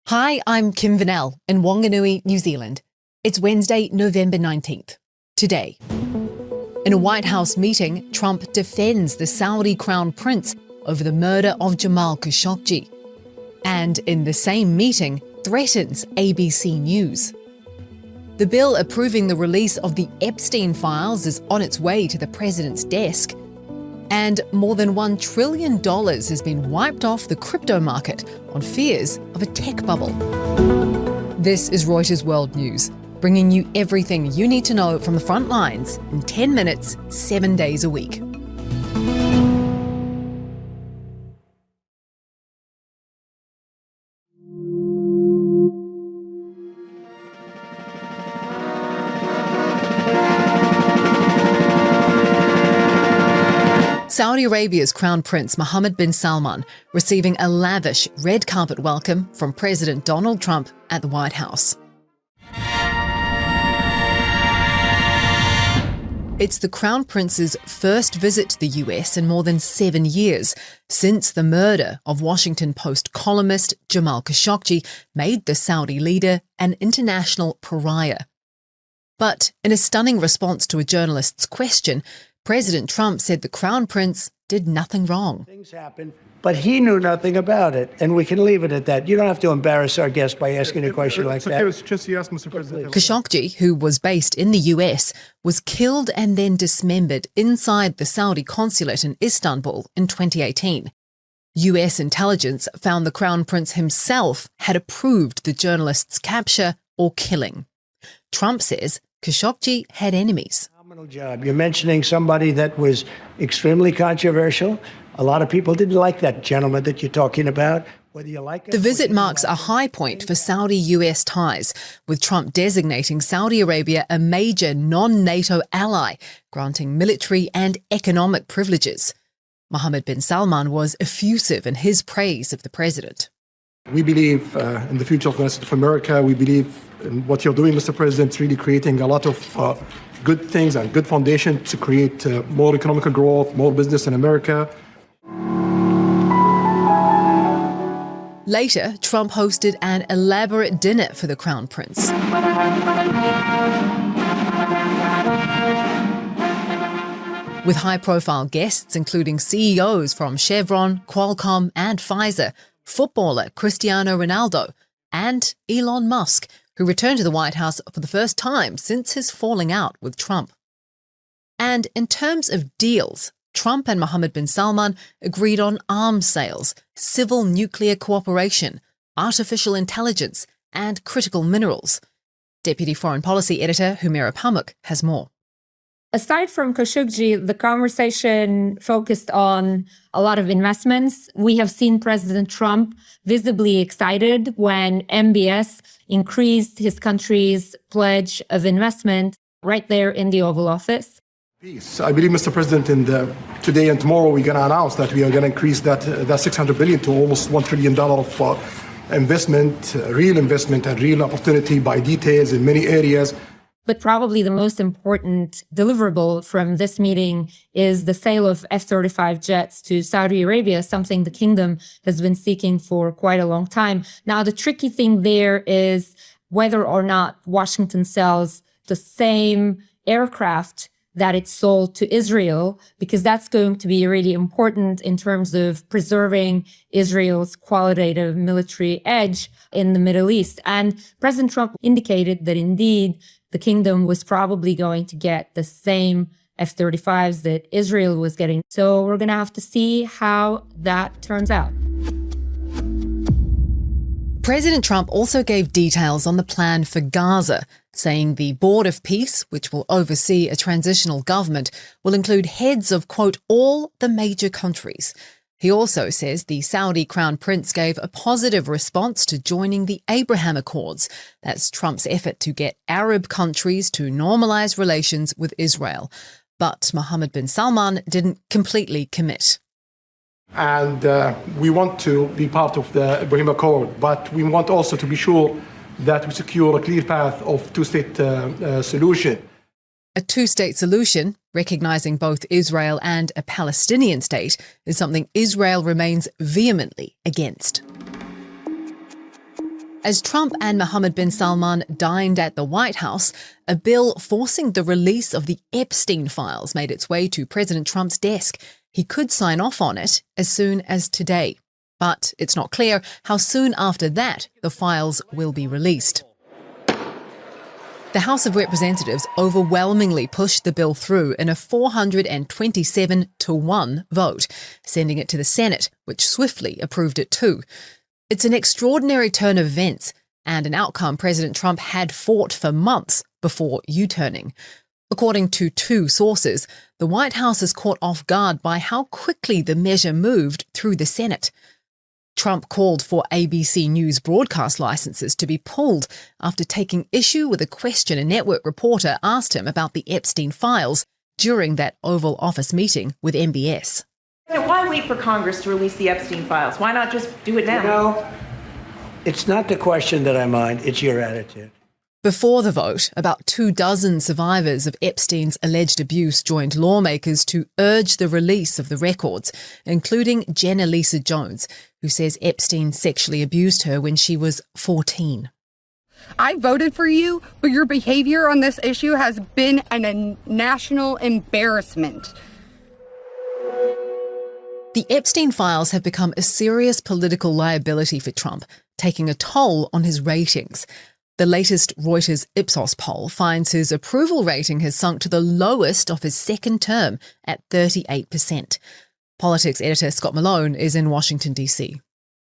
Hi, I'm Kim Vanell in Wanganui, New Zealand. It's Wednesday, November 19th. Today, in a White House meeting, Trump defends the Saudi crown prince over the murder of Jamal Khashoggi. And in the same meeting, threatens ABC News. The bill approving the release of the Epstein files is on its way to the president's desk. And more than $1 trillion has been wiped off the crypto market on fears of a tech bubble. This is Reuters World News, bringing you everything you need to know from the front lines in 10 minutes, 7 days a week. Saudi Arabia's Crown Prince Mohammed bin Salman receiving a lavish red carpet welcome from President Donald Trump at the White House. It's the Crown Prince's first visit to the US in more than 7 years, since the murder of Washington Post columnist Jamal Khashoggi made the Saudi leader an international pariah. But in a stunning response to a journalist's question, President Trump said the Crown Prince did nothing wrong. Things happen, but he knew nothing about it, and we can leave it at that. You don't have to embarrass our guest by asking a question like that. It's just you ask, Mr. President. Khashoggi, who was based in the US, was killed and then dismembered inside the Saudi consulate in Istanbul in 2018. US intelligence found the Crown Prince himself had approved the journalist's capture or killing. Trump says Khashoggi had enemies. Job. You're mentioning somebody that was extremely controversial. A lot of people didn't like that gentleman that you're talking about. Whether you like it, the visit marks a high point for Saudi-US ties, with Trump designating Saudi Arabia a major non-NATO ally, granting military and economic privileges. Mohammed bin Salman was effusive in his praise of the president. We believe in the future of the United States of America. We believe in what you're doing, Mr. President, really creating a lot of good things and good foundation to create more economic growth, more business in America. Later, Trump hosted an elaborate dinner for the Crown Prince. With high-profile guests, including CEOs from Chevron, Qualcomm and Pfizer, footballer Cristiano Ronaldo, and Elon Musk, who returned to the White House for the first time since his falling out with Trump. And in terms of deals, Trump and Mohammed bin Salman agreed on arms sales, civil nuclear cooperation, artificial intelligence, and critical minerals. Deputy Foreign Policy Editor Humaira Pamuk has more. Aside from Khashoggi, the conversation focused on a lot of investments. We have seen President Trump visibly excited when MBS increased his country's pledge of investment right there in the Oval Office. I believe, Mr. President, today and tomorrow we're going to announce that we are going to increase that $600 billion to almost $1 trillion of investment, real investment and real opportunity by details in many areas. But probably the most important deliverable from this meeting is the sale of F-35 jets to Saudi Arabia, something the kingdom has been seeking for quite a long time. Now, the tricky thing there is whether or not Washington sells the same aircraft that it sold to Israel, because that's going to be really important in terms of preserving Israel's qualitative military edge in the Middle East. And President Trump indicated that indeed the kingdom was probably going to get the same F-35s that Israel was getting. So we're going to have to see how that turns out. President Trump also gave details on the plan for Gaza, saying the Board of Peace, which will oversee a transitional government, will include heads of, quote, all the major countries. He also says the Saudi Crown Prince gave a positive response to joining the Abraham Accords. That's Trump's effort to get Arab countries to normalize relations with Israel. But Mohammed bin Salman didn't completely commit. And we want to be part of the Abraham Accord, but we want also to be sure that we secure a clear path of two-state solution. A two-state solution, recognizing both Israel and a Palestinian state, is something Israel remains vehemently against. As Trump and Mohammed bin Salman dined at the White House, a bill forcing the release of the Epstein files made its way to President Trump's desk. He could sign off on it as soon as today. But it's not clear how soon after that the files will be released. The House of Representatives overwhelmingly pushed the bill through in a 427-1 vote, sending it to the Senate, which swiftly approved it too. It's an extraordinary turn of events and an outcome President Trump had fought for months before U-turning. According to two sources, the White House is caught off guard by how quickly the measure moved through the Senate. Trump called for ABC News broadcast licenses to be pulled after taking issue with a question a network reporter asked him about the Epstein files during that Oval Office meeting with MBS. Why wait for Congress to release the Epstein files? Why not just do it now? You know, it's not the question that I mind, it's your attitude. Before the vote, about 24 survivors of Epstein's alleged abuse joined lawmakers to urge the release of the records, including Jenna Lisa Jones, who says Epstein sexually abused her when she was 14. I voted for you, but your behavior on this issue has been a national embarrassment. The Epstein files have become a serious political liability for Trump, taking a toll on his ratings. The latest Reuters Ipsos poll finds his approval rating has sunk to the lowest of his second term at 38%. Politics editor Scott Malone is in Washington, D.C.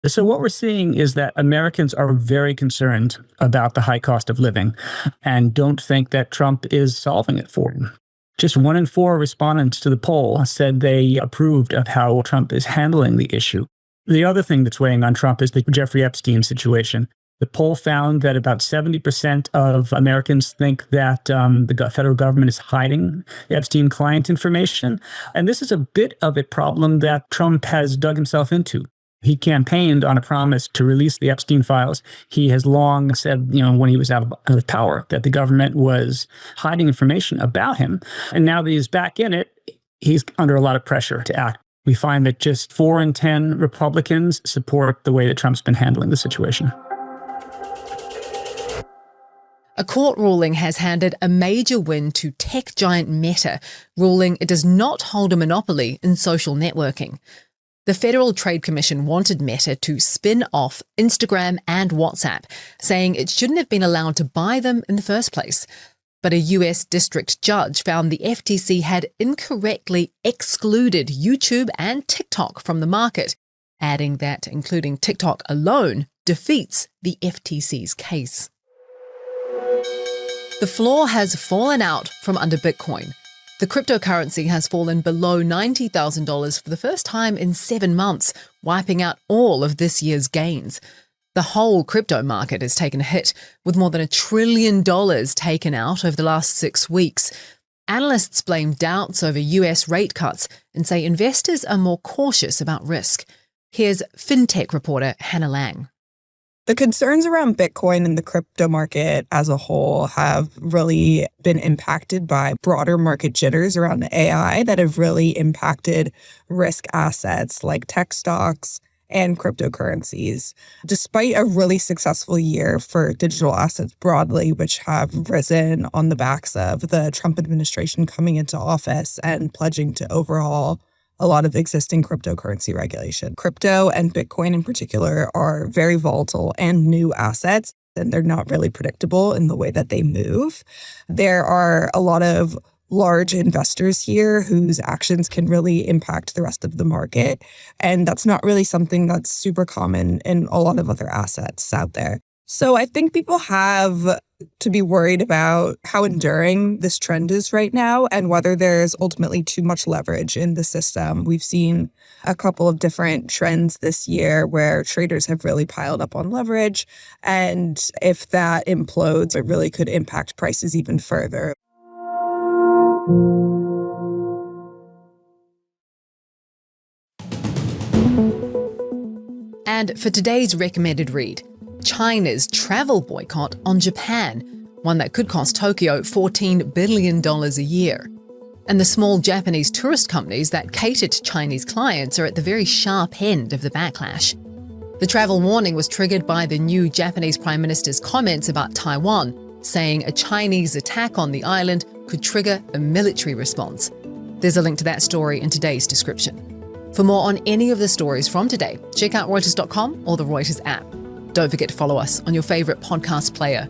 So what we're seeing is that Americans are very concerned about the high cost of living and don't think that Trump is solving it for them. Just 1 in 4 respondents to the poll said they approved of how Trump is handling the issue. The other thing that's weighing on Trump is the Jeffrey Epstein situation. The poll found that about 70% of Americans think that the federal government is hiding Epstein client information. And this is a bit of a problem that Trump has dug himself into. He campaigned on a promise to release the Epstein files. He has long said, when he was out of power, that the government was hiding information about him. And now that he's back in it, he's under a lot of pressure to act. We find that just 4 in 10 Republicans support the way that Trump's been handling the situation. A court ruling has handed a major win to tech giant Meta, ruling it does not hold a monopoly in social networking. The Federal Trade Commission wanted Meta to spin off Instagram and WhatsApp, saying it shouldn't have been allowed to buy them in the first place. But a US district judge found the FTC had incorrectly excluded YouTube and TikTok from the market, adding that including TikTok alone defeats the FTC's case. The floor has fallen out from under Bitcoin. The cryptocurrency has fallen below $90,000 for the first time in 7 months, wiping out all of this year's gains. The whole crypto market has taken a hit, with more than $1 trillion taken out over the last 6 weeks. Analysts blame doubts over US rate cuts and say investors are more cautious about risk. Here's fintech reporter Hannah Lang. The concerns around Bitcoin and the crypto market as a whole have really been impacted by broader market jitters around AI that have really impacted risk assets like tech stocks and cryptocurrencies. Despite a really successful year for digital assets broadly, which have risen on the backs of the Trump administration coming into office and pledging to overhaul a lot of existing cryptocurrency regulation. Crypto and Bitcoin in particular are very volatile and new assets, and they're not really predictable in the way that they move. There are a lot of large investors here whose actions can really impact the rest of the market, and that's not really something that's super common in a lot of other assets out there. So I think people have to be worried about how enduring this trend is right now and whether there's ultimately too much leverage in the system. We've seen a couple of different trends this year where traders have really piled up on leverage. And if that implodes, it really could impact prices even further. And for today's recommended read, China's travel boycott on Japan, one that could cost Tokyo $14 billion a year. And the small Japanese tourist companies that cater to Chinese clients are at the very sharp end of the backlash. The travel warning was triggered by the new Japanese Prime Minister's comments about Taiwan, saying a Chinese attack on the island could trigger a military response. There's a link to that story in today's description. For more on any of the stories from today, check out Reuters.com or the Reuters app. Don't forget to follow us on your favorite podcast player.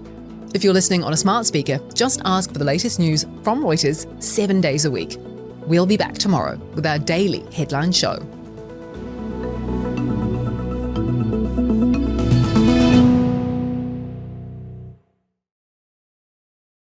If you're listening on a smart speaker, just ask for the latest news from Reuters 7 days a week. We'll be back tomorrow with our daily headline show.